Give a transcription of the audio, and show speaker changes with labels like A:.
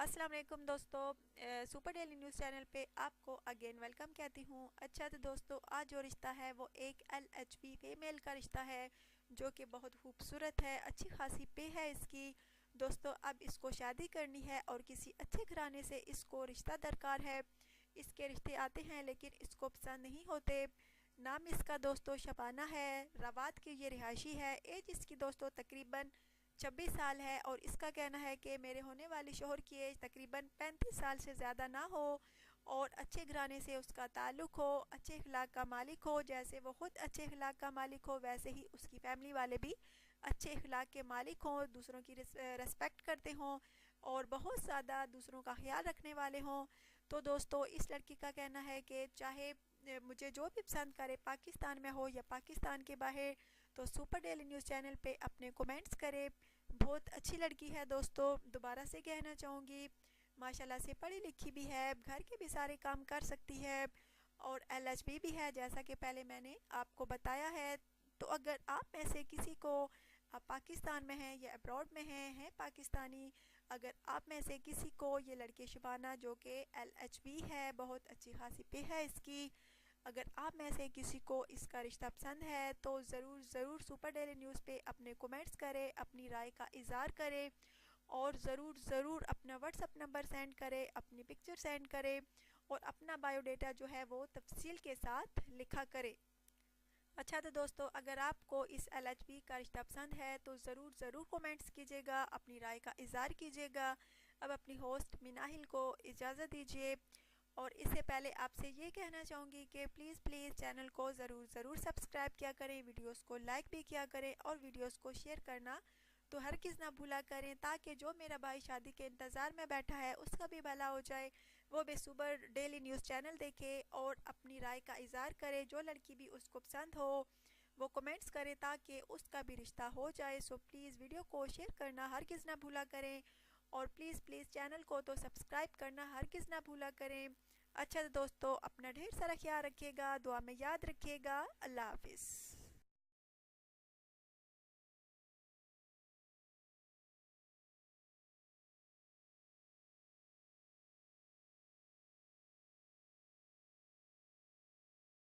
A: अस्सलाम वालेकुम दोस्तों, सुपर डेली न्यूज़ चैनल पे आपको अगेन वेलकम कहती हूँ। अच्छा तो दोस्तों, आज जो रिश्ता है वो एक LHB फीमेल का रिश्ता है जो कि बहुत खूबसूरत है, अच्छी खासी पे है इसकी। दोस्तों अब इसको शादी करनी है और किसी अच्छे घराने से इसको रिश्ता दरकार है। इसके रिश्ते आते हैं लेकिन इसको पसंद नहीं होते। नाम इसका दोस्तों शबाना है, रवात की ये रिहायशी है। एज इसकी दोस्तों तकरीबन 26 साल है और इसका कहना है कि मेरे होने वाले शोहर की एज तकरीबन 35 साल से ज़्यादा ना हो और अच्छे घराने से उसका ताल्लुक़ हो, अच्छे अखलाक का मालिक हो। जैसे वो ख़ुद अच्छे अखलाक का मालिक हो वैसे ही उसकी फैमिली वाले भी अच्छे अखलाक के मालिक हों, दूसरों की रिस्पेक्ट करते हों और बहुत ज़्यादा दूसरों का ख्याल रखने वाले हों। तो दोस्तों इस लड़की का कहना है कि चाहे मुझे जो भी पसंद करे, पाकिस्तान में हो या पाकिस्तान के बाहर, तो सुपर डेली न्यूज़ चैनल पे अपने कमेंट्स करे। बहुत अच्छी लड़की है दोस्तों, दोबारा से कहना चाहूँगी। माशाल्लाह से पढ़ी लिखी भी है, घर के भी सारे काम कर सकती है और LHB भी है जैसा कि पहले मैंने आपको बताया है। तो अगर आप में से किसी को, आप पाकिस्तान में हैं या अब्रॉड में हैं पाकिस्तानी, अगर आप में से किसी को ये लड़की शबाना जो कि LHB है, बहुत अच्छी खासी पे है इसकी, अगर आप में से किसी को इसका रिश्ता पसंद है तो ज़रूर सुपर डेली न्यूज़ पे अपने कमेंट्स करें, अपनी राय का इज़हार करें और ज़रूर अपना व्हाट्सअप नंबर सेंड करें, अपनी पिक्चर सेंड करें और अपना बायोडाटा जो है वो तफसील के साथ लिखा करें। अच्छा तो दोस्तों, अगर आपको इस LHB का रिश्ता पसंद है तो ज़रूर कमेंट्स कीजिएगा, अपनी राय का इज़हार कीजिएगा। अब अपनी होस्ट मिनाहिल को इजाज़त दीजिए और इससे पहले आपसे ये कहना चाहूँगी कि प्लीज़ चैनल को ज़रूर सब्सक्राइब किया करें, वीडियोस को लाइक भी किया करें और वीडियोस को शेयर करना तो हर किस ना भूला करें, ताकि जो मेरा भाई शादी के इंतज़ार में बैठा है उसका भी भला हो जाए, वो भी सुपर डेली न्यूज़ चैनल देखे और अपनी राय का इज़हार करे। जो लड़की भी उसको पसंद हो वो कमेंट्स करे ताकि उसका भी रिश्ता हो जाए। सो प्लीज़ वीडियो को शेयर करना हर किस ना भूला करें और प्लीज़ चैनल को तो सब्सक्राइब करना हर किस ना भूला करें। अच्छा तो दोस्तों, अपना ढेर सारा ख्याल रखिएगा, दुआ में याद रखिएगा। अल्लाह हाफिज़।